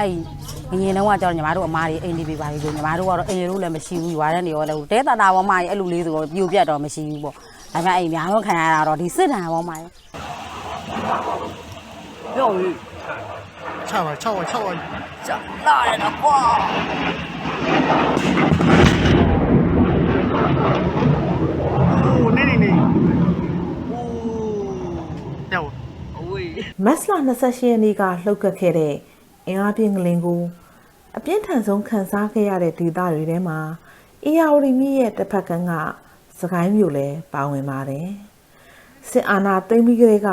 အဲ့ငင်းတော့ကြောင့်ညီမတို့အမားတွေအိမ်ဒီပြပါပြီဆိုညီမတို့ကတော့အိမ်ရိုးလည်းမရှိဘူးရွာတဲ့နေရောလည်းတဲတာပေါ်မှာအဲ့လိုလေးဆိုပြိုပြတ်တော့မရှိဘူးပေါ့ဒါပေမဲ့အိမ်များတော့ခံရတာတော့ဒီစစ်တံပေါ်မှာ要鱼，唱完，讲大人的话。哦，那，哦，要，喂。မတ်လ28ရက်နေ့ကလှုပ်ခတ်ခဲ့တဲ့အင်အားပြင်းကလင်းကိုအပြင်းထန်ဆုံးခန်းစားခဲ့ရတဲ့ဒေသတွေထဲမှာအေယာဝတီမြစ်ရဲ့တစ်ဖက်ကမ်းကစကိုင်းမြို့လည်းပါဝင်ပါတယ်။စစ်အာဏာသိမ်းပြီးကတည်းက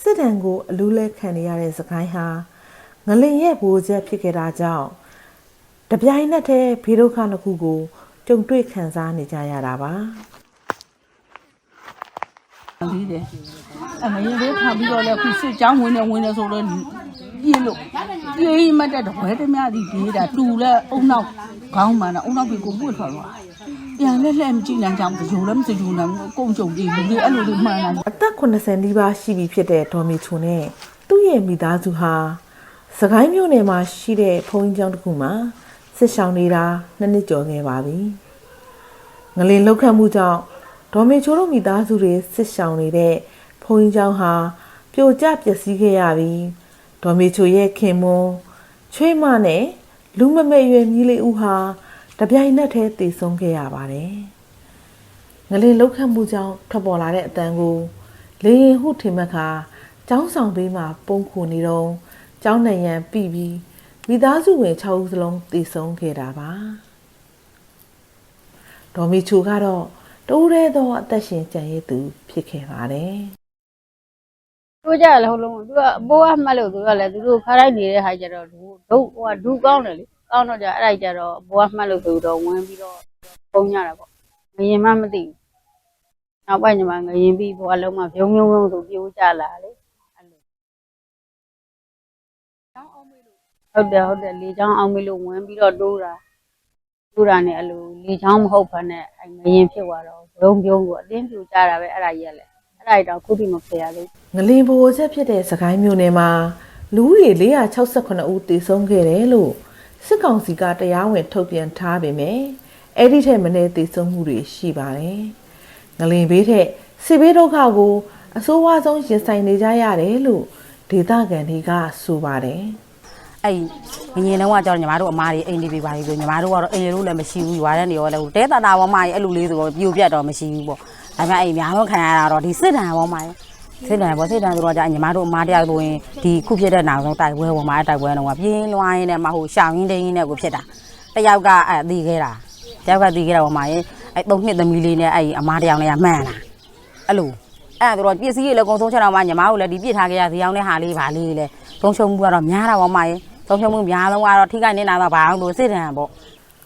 စစ်တံကိုအလူးလဲခံနေရတဲ့စကိုင်းဟာငလင်ရဲ့ဘိုးချက်ဖြစ်ခဲ့တာကြောင့်တပြိုင်နက်တည်းဘေးဒုက္ခတစ်ခုကိုကြုံတွေ့ခံစားနေကြရတာပါ။ဒီလေအမရင်လေးထားပြီးတော့လည်းခုစစ်ကြောင်းဝင်နေဆိုတော့ပြေးလို့ပြေးမှတ်တဲ့ဝဲသမားဒီပြေးတာတူလဲအုံနောက်ခေါင်းမှန်တော့အုံနောက်ပြီးကိုပွတ်ထွက်သွားပြန်လက်မကြည့်နိုင်ကြဘူးဂျိုလည်းမစကြူနိုင်ဘူးကုန်ကြုံပြီးလူတွေအဲ့လိုတွေမှန်လာအသက်80နီးပါးရှိပြီဖြစ်တဲ့ဒေါ်မီချိုနဲ့သူ့ရဲ့မိသားစုဟာစကိုင်းမြို့နယ်မှာရှိတဲ့ဘုန်းကြီးကျောင်းတစ်ခုမှာစစ်ဆောင်နေတာ2နှစ်ကျော်ခဲ့ပါပြီ။ငလင်လောက်ခတ်မှုကြောင့်ဒေါ်မီချိုတို့မိသားစုတွေစစ်ဆောင်နေတဲ့ဘုန်းကြီးကျောင်းဟာပြိုကျပျက်စီးခဲ့ရပြီးဒေါ်မီချိုရဲ့ခင်မွန်းချွေးမနဲ့လူမမဲ့ရွယ်မြီးလေးဦးဟာတပြိုင်နက်တည်းတည်ဆုံးခဲ့ရပါတယ်။ငလင်လောက်ခတ်မှုကြောင့်ထွက်ပေါ်လာတဲ့အတန်ကိုလေရင်ဟုထင်မှတ်ခါကျောင်းဆောင်ဘေးမှာပုံခုနေတော့ကျောင်းနံရံပြီပြီးမိသားစုဝင်6ဦးစလုံးတည်ဆုံးခဲ့တာပါ။ဒေါ်မီချိုကတော့တိုးရဲသောအသက်ရှင်ကျန်ရည်သူဖြစ်ခဲ့ပါတယ်။တို့ကြလည်းဟိုလုံးသူကအပိုးအမှတ်လို့သူကလည်းသူတို့ခါတိုင်းနေတဲ့ဟာကြတော့ဒုကောင်းတယ်လေ။ကောင်းတော့ကြအဲ့ဒါကြတော့အပိုးအမှတ်လို့သူတော့ဝင်ပြီးတော့ပုံညတာပေါ့။ငရင်မှမသိဘူး။နောက်ပိုင်းကျမှငရင်ပြီးဘွားလုံးမှာဖြုံဆိုပြိုးကြလာလေ။အဲ့လိုဟုတ်တယ်လေချောင်းအောင်မေးလို့ဝင်ပြီးတော့တိုးတာနဲ့အဲ့လိုလေချောင်းမဟုတ်ဘဲနဲ့အဲ့ငရင်ဖြစ်သွားတော့ဘုံပြုံးကိုအတင်းပြိုကြတာပဲအဲ့ဒါကြီးရလေအဲ့ဒါတော့ခုထိမဖယ်ရသေးငလင်ဘိုချက်ဖြစ်တဲ့စကိုင်းမြို့နယ်မှာလူဦးရေ468ဦးတည်ဆုံးခဲ့တယ်လို့စစ်ကောင်စီကတရားဝင်ထုတ်ပြန်ထားပေမဲ့အဲ့ဒီထက်မနည်းတည်ဆုံးမှုတွေရှိပါတယ်ငလင်ဘေးထက်စစ်ဘေးဒုက္ခကိုအဆိုးဝါးဆုံးရင်ဆိုင်နေကြရတယ်လို့ဒေသခံတွေကဆိုပါတယ်အဲ့ငင်းတော့ကြောင့်ညီမတို့အမားတွေအိမ်ဒီပြပါပြီဆိုညီမတို့ကတော့အိမ်ရိုးလည်းမရှိဘူးရွာတဲ့နေရောလည်းတဲတာပေါ်မှာအဲ့လိုလေးဆိုပြိုပြတ်တော့မရှိဘူးပေါ့ဒါပေမဲ့အိမ်များတော့ခံရတာတော့ဒီစစ်တံပေါ်မှာစစ်တံဆိုတော့ကြာညီမတို့အမားတယောက်ဆိုရင်ဒီခုဖြစ်တဲ့နောက်ဆုံးတိုက်ပွဲပေါ်မှာတိုက်ပွဲတော့ပြင်းလွှားရင်းနဲ့မဟုတ်ရှောင်းရင်းတင်းရင်းနဲ့ကိုဖြစ်တာတယောက်ကအဲ့တီးခဲ့တာပေါ်မှာအဲ့3နှစ်သမီးလေးနဲ့အဲ့အမားတယောက်နဲ့မှန်တာအဲ့လိုအဲ့တော့ပစ္စည်းတွေလည်းအကုန်ဆုံးချက်တော့မှညီမတို့လည်းဒီပြစ်ထားခဲ့ရဇီအောင်နဲ့ဟာလေးဗာလေးလေသုံးချုံမှုကတော့များတာပေါ်မှာသုံးချုံမှုများလုံးကတော့ထိခိုက်နေတာတော့ဘာအောင်လို့စစ်တံပေါ့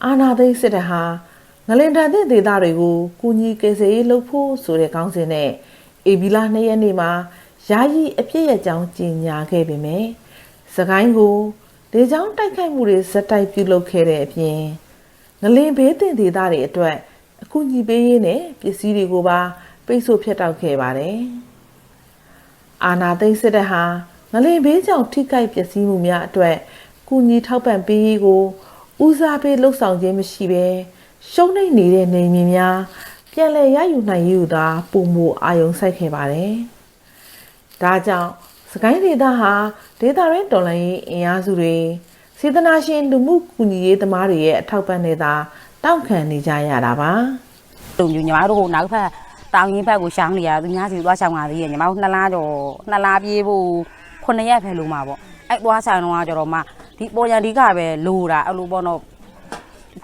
အာနာသိစစ်တံဟာငလင်တန်တဲ့ဒေသတွေကိုကုညီကယ်ဆယ်ရေးလုပ်ဖို့ဆိုတဲ့ခေါင်းစဉ်နဲ့ဧပြီလ2ရက်နေ့မှာယာယီအပြည့်ရကြောင်းကြေညာခဲ့ပေမဲ့စကိုင်းကိုဒေချောင်းတိုက်ခိုက်မှုတွေဇက်တိုက်ပြုလုပ်ခဲ့တဲ့အပြင်ငလင်ဘေးတင်ဒေသတွေအတွက်အကူအညီပေးရေးနဲ့ပစ္စည်းတွေကိုပါပိတ်ဆို့ဖျက်တောက်ခဲ့ပါတယ်။အာနာသိစစ်တပ်ဟာငလင်ဘေးကြောင့်ထိခိုက်ပျက်စီးမှုများအတွက်ကူညီထောက်ပံ့ပေးရေးကိုဦးစားပေးလှုပ်ဆောင်ခြင်းမရှိဘဲရှုံးနိမ့်နေတဲ့နေမြေများပြန်လည်ရယူနိုင်ရေးသာပုံမအာယုံစိုက်ခဲ့ပါတယ်။ဒါကြောင့်စကိုင်းဒေသဟာဒေသရင်းတော်လှန်ရေးအင်အားစုတွေစေတနာရှင်လူမှုကူညီရေးသမားတွေရဲ့အထောက်ပံ့နဲ့သာတောက်ခံနေကြရတာပါ။တူညီမတို့ဟိုနောက်ဖက်တောင်ရင်းဘက်ကိုရှောင်းနေရသူများစီသွားရှောင်းလာသေးရဲ့ညီမတို့2လကျော်2လပြေးဖို့9ရက်ဖယ်လို့မှာပေါ့အဲ့သွားဆောင်တော့ကျတော့မှဒီပေါ်ရန်ဒီကပဲလိုတာအဲ့လိုပေါ့နော်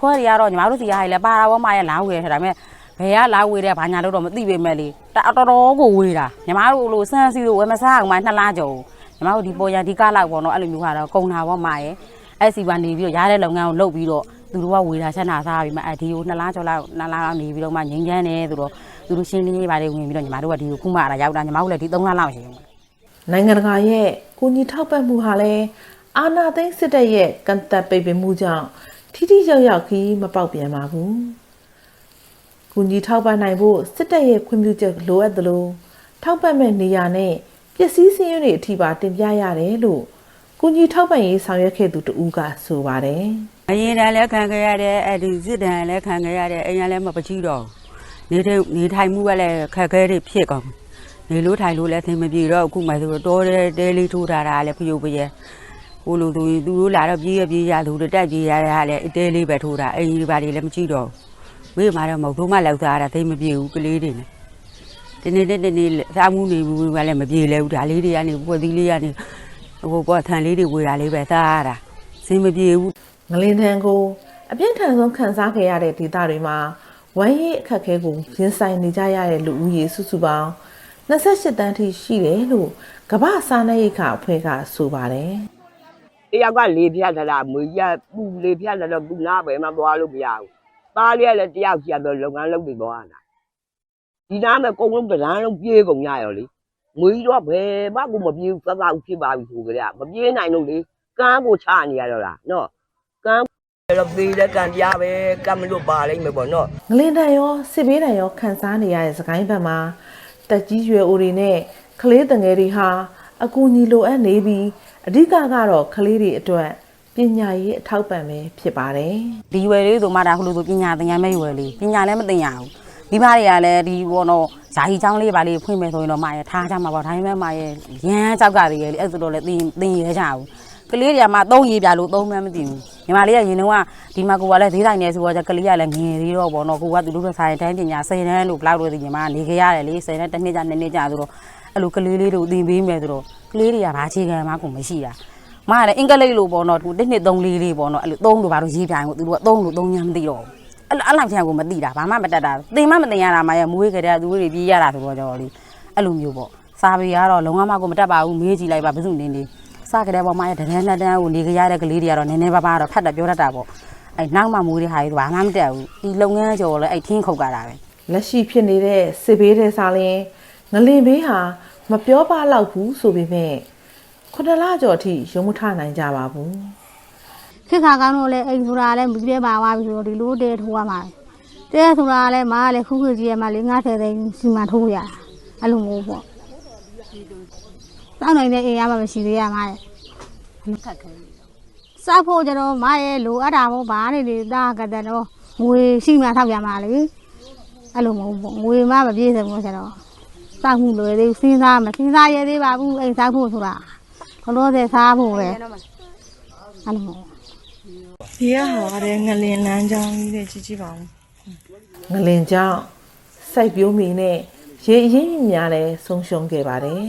ခွဲရတော့ညီမတို့စီရဟိုင်လဲပါတာဘောမှရဲ့လာဝေတယ်ဒါပေမဲ့ဘယ်ကလာဝေတဲ့ဘာညာလို့တော့မသိပေမဲ့လေတော်တော်ကိုဝေတာညီမတို့လိုစမ်းစီလို့ဝယ်မစားအောင်မှ2လကျော်ညီမတို့ဒီပေါ်ရန်ဒီကလောက်ပေါ့နော်အဲ့လိုမျိုးကတော့ကုံတာဘောမှရဲ့အဲ့စီကနေပြီးတော့ရတဲ့လုပ်ငန်းကိုလုပ်ပြီးတော့သူတို့ကဝေတာချက်နာစားပြီးမှအဲ့ဒီကို2လကျော်လောက်2လလောက်နေပြီးတော့မှငိမ့်ချမ်းတယ်ဆိုတော့သူတို့ရှင်းလင်းရေးပါတယ်ဝင်ပြီးတော့ညီမတို့ကဒီကိုခုမှလာရောက်တာညီမတို့လည်းဒီ3လလောက်ရှိတယ်နိုင်ငံတကာရဲ့ကူညီထောက်ပံ့မှုဟာလည်းအာဏာသိမ်းစစ်တပ်ရဲ့ကန့်သတ်ပိတ်ပင်မှုကြောင့်ထိထိရောက်ရောက်ခီးမပေါက်ပြန်ပါဘူး။ကူညီထောက်ပံ့နိုင်ဖို့စစ်တပ်ရဲ့ခွင့်ပြုချက်လိုအပ်သလိုထောက်ပံ့မဲ့နေရာနဲ့ပစ္စည်းစည်းရင်းတွေအထိပါတင်ပြရတယ်လို့ ကူညီထောက်ပံ့ရေးဆောင်ရွက်ခဲ့သူတဦးကဆိုပါတယ် အရင်တည်းလည်းခံခဲ့ရတဲ့အဲ့ဒီစစ်တမ်းလည်းခံခဲ့ရတဲ့အိမ်ကလည်းမပကြည့်တော့နေထိုင်မှုကလည်းခက်ခဲတွေဖြစ်ကုန်နေလို့ထိုင်လို့လည်းသင်မပြေတော့အခုမှဆိုတော့တဲလေးထိုးထားတာလည်းဖျို့ပြဲဟိုလိုသူတို့လာတော့ပြေးရသူတို့တက်ပြေးရတာလည်းတဲလေးပဲထိုးတာအိမ်ကြီးပါတွေလည်းမကြည့်တော့ဝေးမှာတော့မဟုတ်တော့မှလောက်သားတာသိမပြေဘူးကလေးတွေနဲ့ဒီနေ့စားမှုနေဘူးကလည်းမပြေလဲဘူးဒါလေးတွေကနေပွက်သီးလေးကနေဟိုပေါ်ထန်လေးတွေဝေတာလေးပဲစားရတာသိမပြေဘူး ငလင်တန်းကိုအပြင်းထန်ဆုံးခံစားခဲ့ရတဲ့ဒေသတွေမှာဝမ်းရေးအခက်အခဲကိုရင်ဆိုင်နေကြရတဲ့လူဦးရေစုစုပေါင်း28တန်းထိရှိတယ်လို့ကမ္ဘာစားနပ်ရိက္ခာအဖွဲ့ကဆိုပါတယ် တယောက်ကလေပြတ်လာတာမွေရပူလေပြတ်လာတော့ပူနာပဲမသွားလို့မရဘူးသားလေးကလည်းတယောက်ကျတော့လုပ်ငန်းလုပ်နေသွားတာဒီနားမှာကုန်းလုံးတန်းလုံးပြေးကုန်ရရောလေမွေတော့ဘယ်မှကိုမပြေးဘူးသက်သာဖြစ်ပါပြီဆိုကြရမပြေးနိုင်လို့လေကမ်းကိုချနေရတော့လားနော်ကမ်းတော့ပြေးတဲ့ကန်ပြပဲကမ်းမလို့ပါလိမ့်မယ်ပေါ့နော် ငလင်တန်ရောစစ်ဘေးတန်ရောခံစားနေရတဲ့စကိုင်းဘက်မှာတက်ကြီးရွယ်အိုတွေနဲ့ကလေးတငယ်တွေဟာအကူအညီလိုအပ်နေပြီးအဓိကကတော့ကလေးတွေအတွက်ပညာရေးအထောက်ပံ့ပဲဖြစ်ပါတယ် ဒီရွယ်လေးဆိုမှဒါဟိုလိုဆိုပညာသင်ရမယ့်ရွယ်လေးပညာလည်းမသင်ရဘူးမိဘတွေကလည်းဒီဘောတော့ဇာဟီချောင်းလေးပါလေးဖွင့်မယ်ဆိုရင်တော့မရထားကြမှာပေါ့ဒါပေမဲ့မရရမ်းကြောက်ကတည်းကအဲ့ဆိုတော့လည်းသင်ရကြဘူးကလေးတွေကမှ3ရေးပြလို့3မှန်းမသိဘူးညီမလေးကရင်တော့ဒီမှာကိုကလည်းဈေးဆိုင်နေဆိုတော့ကလေးကလည်းငယ်သေးတော့ပေါ့နော်ကိုကသူတို့ကဆိုင်တိုင်းပညာ10တန်းလို့ဘလောက်လို့ဒီညီမကနေခဲ့ရတယ်လေ10တန်းတစ်နှစ်ကြာ2နှစ်ကြာဆိုတော့အဲ့လိုကလေးလေးတို့သင်ပေးမယ်ဆိုတော့ကလေးတွေကဘာအခြေခံမှကိုမရှိတာမကလည်းအင်္ဂလိပ်လိုပေါ့နော်သူ1နှစ်3လေးပေါ့နော်အဲ့လို3လို့ဘာလို့ရေးပြိုင်ကိုသူတို့က3လို့3ညမသိတော့အဲ့လောက်ချင်ကိုမသိတာဘာမှမတတ်တာသင်မှမသင်ရတာမှရမွေးကြတဲ့သူတွေပြေးရတာဆိုတော့ကြော်လေအဲ့လိုမျိုးပေါ့စာပေကတော့လုံးဝမကိုမတတ်ပါဘူးမေးကြည့်လိုက်ပါဘယ်သူနေနေစကြတဲ့ပေါ်မှာတန်းနှစ်တန်းကိုနေကြရတဲ့ကလေးတွေကတော့နည်းနည်းပါးပါတော့ဖတ်တတ်ပြောတတ်တာပေါ့အဲ့နောက်မှမွေးတဲ့ဟာကြီးဘာမှမတတ်ဘူးဒီလုပ်ငန်းကြော်လဲအဲ့ထင်းခုတ်ကြတာပဲ လက်ရှိဖြစ်နေတဲ့စစ်ဘေးတဲ့စားလင်းငလင်ဘေးဟာမပြောပါတော့ဘူးဆိုပေမဲ့9လကျော်အထိရုံမထနိုင်ကြပါဘူး ခေတ်ခါကောင်းလို့လဲအိမ်ဆိုတာလဲမပြည့်ပါသွားပြီဆိုတော့ဒီလိုတဲထိုးရမှာတဲဆိုတာလဲမားလဲခုခုကြီးရမှာလေ90သိန်းစီမံထိုးရအဲ့လိုမျိုးပေါ့တောင်းနိုင်တဲ့အိမ်ရမှာမရှိသေးရမှာလေစားဖို့ကြတော့မားရဲ့လိုအပ်တာပေါ့ဘာနေလေတာကတဲ့တော့ငွေရှိမှထောက်ရမှာလေအဲ့လိုမျိုးပေါ့ငွေမှမပြည့်စုံဘူးဆိုတော့စားမှုလွယ်သေးစဉ်းစားရသေးပါဘူးအိမ်စားဖို့ဆိုတာတော့တဲ့စားဖို့ပဲအဲ့လိုမျိုး ဒီကဟာတဲ့ငလင်လမ်းကြောင်းကြီးတဲ့ကြီးပါဦး ငလင်ကြောင့်စိုက်ပျိုးမိနဲ့ရေအရင်းမြစ်များလည်းဆုံးရှုံးခဲ့ပါတယ်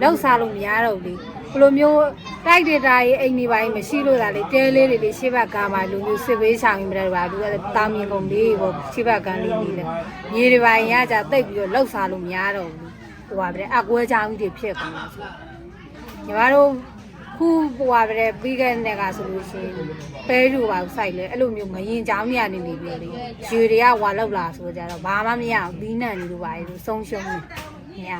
လောက်စားလို့မရတော့ဘူးလေဘလိုမျိုးတိုက်ဒေတာရေးအိမ်နေပိုင်းမရှိလို့ဒါလေတဲလေးတွေလေးရှေ့ဘက်ကားမှာလူမျိုးစစ်ဘေးဆောင်ရင်မတယ်ပါသူကတောင်းမြင်ကုန်လေးပေါ့ရှေ့ဘက်ကန်းလေးနေလေမြေတွေပိုင်းရကြတိတ်ပြီးတော့လောက်စားလို့မရတော့ဘူးဟိုပါပဲအကွဲချောင်းကြီးတွေဖြစ်ကုန်တာဆိုညီမတို့ခုဟိုပါပဲပြီးခဲ့တဲ့ကဆိုလို့ရှိရင်ပဲလူပါစိုက်လဲအဲ့လိုမျိုးငရင်ချောင်းကြီးကနေနေပြီလေရွှေတွေကဝါလောက်လာဆိုကြတော့ဘာမှမရဘူးပြီးနံနေလို့ပါလေဆုံးရှုံးနေရ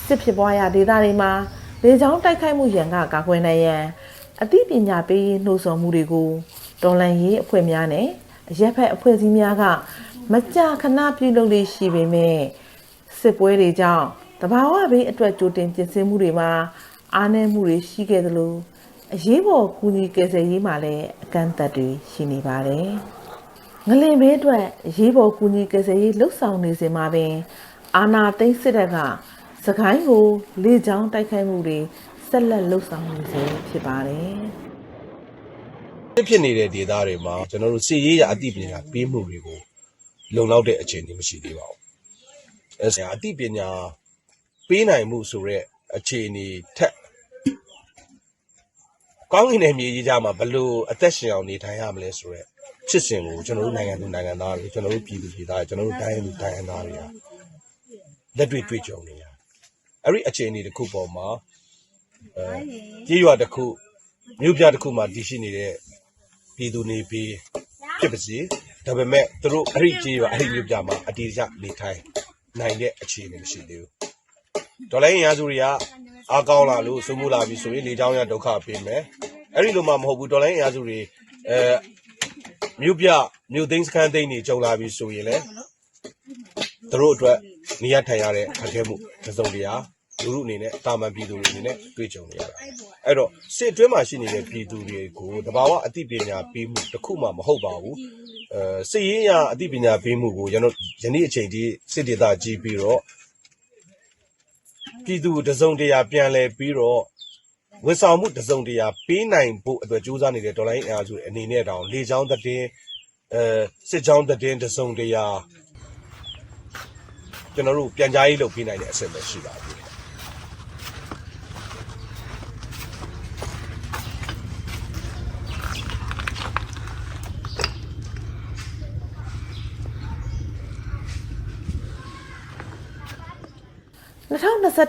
စစ်ဖြစ်ပွားရာဒေသတွေမှာလေကြောင်းတိုက်ခိုက်မှုရန်ကကာကွယ်နိုင်ရန်အသိပညာပေးရေးနှိုးဆော်မှုတွေကိုတော်လှန်ရေးအဖွဲ့များနဲ့အရက်ဖက်အဖွဲ့အစည်းများကမကြာခဏပြုလုပ်လေ့ရှိပေမဲ့စစ်ပွဲတွေကြောင့်တဘာဝဘေးအတွက်ကြိုတင်ပြင်ဆင်မှုတွေမှာအားနည်းမှုတွေရှိခဲ့သလိုအရေးပေါ်ကူညီကယ်ဆယ်ရေးမှာလည်းအကန့်အသတ်တွေရှိနေပါတယ်။ငလင်ဘေးအတွက်အရေးပေါ်ကူညီကယ်ဆယ်ရေးလှုပ်ဆောင်နေစဉ်မှာပင်အာဏာသိမ်းစစ်တပ်ကစကိုင်းကိုလေကြောင်းတိုက်ခိုက်မှုတွေဆက်လက်လှုပ်ဆောင်နေစေဖြစ်ပါတယ်။ ဖြစ်နေတဲ့ဒေသတွေမှာကျွန်တော်တို့စီရေးရအသိပညာပေးမှုတွေကိုလုံလောက်တဲ့အခြေအနေမရှိသေးပါဘူး။အဲဆရာအသိပညာပေးနိုင်မှုဆိုတဲ့အခြေအနေထက်ကောင်းကင်နယ်မြေကြီးကြမှာဘလို့အသက်ရှင်အောင်နေထိုင်ရမလဲဆိုတဲ့ဖြစ်စဉ်ကိုကျွန်တော်တို့နိုင်ငံသူနိုင်ငံသားတွေကျွန်တော်တို့ပြည်သူပြည်သားတွေကျွန်တော်တို့တိုင်းလူတိုင်းသားတွေကလက်တွေ့တွေ့ကြုံနေရအဲ့ဒီအခြေအနေတစ်ခုပေါ်မှာကြီးရွာတစ်ခုမြို့ပြတစ်ခုမှာတည်ရှိနေတဲ့ပြည်သူနေပြီးဖြစ်ပါစေဒါပေမဲ့သူတို့အဲ့ဒီကြီးရွာအဲ့ဒီမြို့ပြမှာအတီးကျနေထိုင်နိုင်တဲ့အခြေအနေမရှိသေးဘူးဒေါ်လာရင်းရာစုတွေကအားကောင်းလာလို့စုံမှုလာပြီဆိုရင်လေချောင်းရဒုက္ခပေးမယ်အဲ့ဒီလိုမှမဟုတ်ဘူးဒေါ်လာရင်းရာစုတွေ မြို့ပြမြို့သိမ်းစခန်းသိမ်းနေကြုံလာပြီဆိုရင်လည်းသူတို့အတွက်နေရထိုင်ရတဲ့အခက်အခဲမှုတစ်စုံတရာလူလူအနေနဲ့တာမန်ပြည်သူတွေအနေနဲ့တွေ့ကြုံနေရတာအဲ့တော့စစ်အတွင်းမှာရှိနေတဲ့ပြည်သူတွေကိုတဘာဝအသိပညာပေးမှုတစ်ခုမှမဟုတ်ပါဘူးစစ်ရေးရအသိပညာပေးမှုကိုကျွန်တော်ယနေ့အချိန်ထိစစ်ဒေသကြီးပြီးတော့ပြည်သူတစုံတရာပြန်လဲပြီးတော့ဝန်ဆောင်မှုတစုံတရာပေးနိုင်ဖို့အတွက်ကြိုးစားနေတဲ့ဒေါ်လာရင်းအားစုအနေနဲ့တောင်လေချောင်းသတင်းစစ်ချောင်းသတင်းတစုံတရာကျွန်တော်တို့ပြန်ကြားရေးလုပ်ပေးနိုင်တဲ့အဆင့်ပဲရှိပါသေးတယ်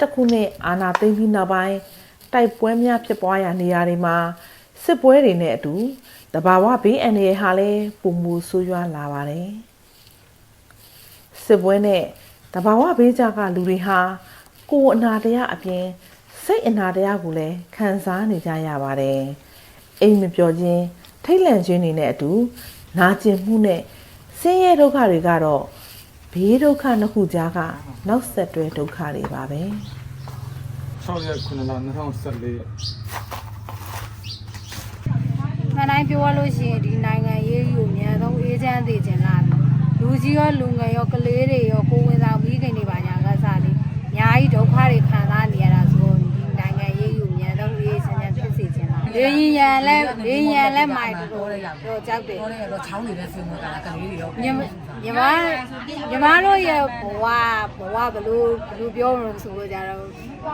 2021ခုနှစ်အာဏာသိမ်းပြီးနောက်ပိုင်းတိုက်ပွဲများဖြစ်ပွားရာနေရာတွေမှာစစ်ပွဲတွေနဲ့အတူတဘာဝဘေးအန္တရာယ်ဟာလည်းပုံမူဆိုးရွားလာပါတယ်စစ်ပွဲနဲ့တဘာဝဘေးကြကလူတွေဟာကိုယ်အနာတရားအပြင်စိတ်အနာတရားကိုလည်းခံစားနေကြရပါတယ်အိမ်မပျော်ခြင်းထိတ်လန့်ခြင်းတွေနဲ့အတူနာကျင်မှုနဲ့ဆင်းရဲဒုက္ခတွေကတော့ဘေးဒုက္ခနှစ်ခုကြားကနောက်ဆက်တွဲဒုက္ခတွေပါပဲ6ရက်9လ2014ရက်မှန်တိုင်းပြောရလို့ရှိရင်ဒီနိုင်ငံရေးကိုအများဆုံးအေးချမ်းသေးခြင်းလားလူကြီးရောလူငယ်ရောကလေးတွေရောကိုဝင်ဆောင်ပြီးခင်တွေပါညာကစားလေးအများကြီးဒုက္ခတွေခံစားနေရတာဆိုတော့ဒီနိုင်ငံရေးကိုအများဆုံးအေးချမ်းဖြစ်စေခြင်းလားလေရင်ရန်လဲမိုက်တော့ကြောက်တယ်တော့ချောင်းနေတဲ့ဖင်ကကလေးတွေရောညီမတို့ရဲ့ဘဝဘလို့ပြောလို့ဆိုလို့ကြတော့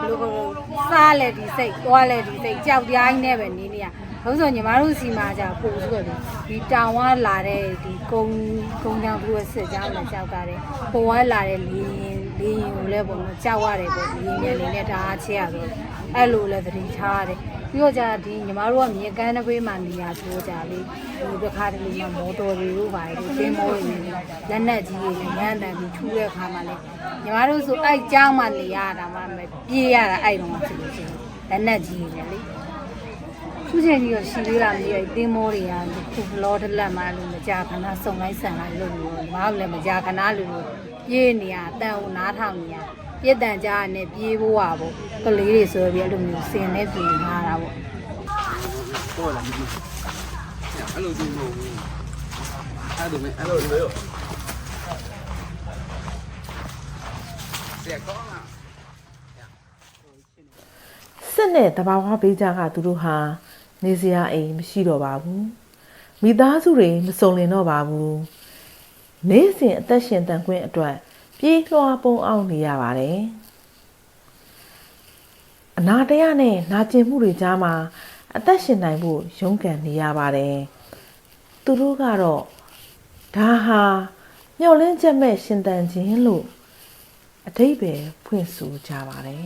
ဘလို့စားလဲဒီစိတ်သွားလဲဒီစိတ်ကြောက်တရားကြီးနဲ့ပဲနေနေရဘုဆိုညီမတို့စီမှာじゃပို့ဆိုတော့ဒီတောင်ဝါလာတဲ့ဒီကုန်းကြောင်သူ့ရဲ့စစ်ကြောင်းနဲ့ကြောက်ကြတယ်ပေါ်ဝါလာတဲ့လေရင်ကိုလည်းပေါ့နော်ကြောက်ရတယ်ပေါ့လေရင်လေးနဲ့ဒါအားချရတော့အဲ့လိုလဲသတိထားရတယ်ပြီးတော့じゃဒီညီမတို့ကမြေကမ်းတစ်ပေးမှနေရဆိုကြလေဒီတစ်ခါတလေမှမော်တော်တွေတို့ပါတယ်ဒီတင်းမိုးတွေလက်နက်ကြီးတွေရမ်းတန်ပြီးထူးတဲ့ခါမှလည်းညီမတို့ဆိုအဲ့ကြောင်းမှနေရတာမှပြေးရတာအဲ့တော့မှဖြစ်လို့ရှိရင်လက်နက်ကြီးတွေလေသူ့ချင်းကြီးကိုရှိသေးတာမြေတင်းမိုးတွေကခုဘလော့တလက်မှလို့မကြခဏစုံလိုက်ဆန်လိုက်လို့မဟုတ်လည်းမကြခဏလို့ပြေးနေရအတန်ကိုနားထောင်နေရပြည့်တန်ကြားနဲ့ပြေးဖို့ပါပေါ့ကလေးတွေဆိုပြီးအဲ့လိုမျိုးစင်နဲ့ပြင်ထားတာပေါ့ဟုတ်လားအဲ့လိုဒီမို့အဲ့လိုရောဆက်ကောင်းလားစစ်နဲ့တဘာဝဘေးကြကသူတို့ဟာနေစရာအိမ်မရှိတော့ပါဘူးမိသားစုတွေမစုံလင်တော့ပါဘူးနေ့စဉ်အသက်ရှင်တန်ခွင့်အတွက်ပြေးလွှားပုံအောင်နေရပါတယ်အနာတရားနဲ့နာကျင်မှုတွေကြားမှာအသက်ရှင်နိုင်ဖို့ရုန်းကန်နေရပါတယ်သူတို့ကတော့ဒါဟာမျှော်လင့်ချက်မဲ့ရှင်သန်ခြင်းလို့အဓိပ္ပာယ်ဖွင့်ဆိုကြပါတယ်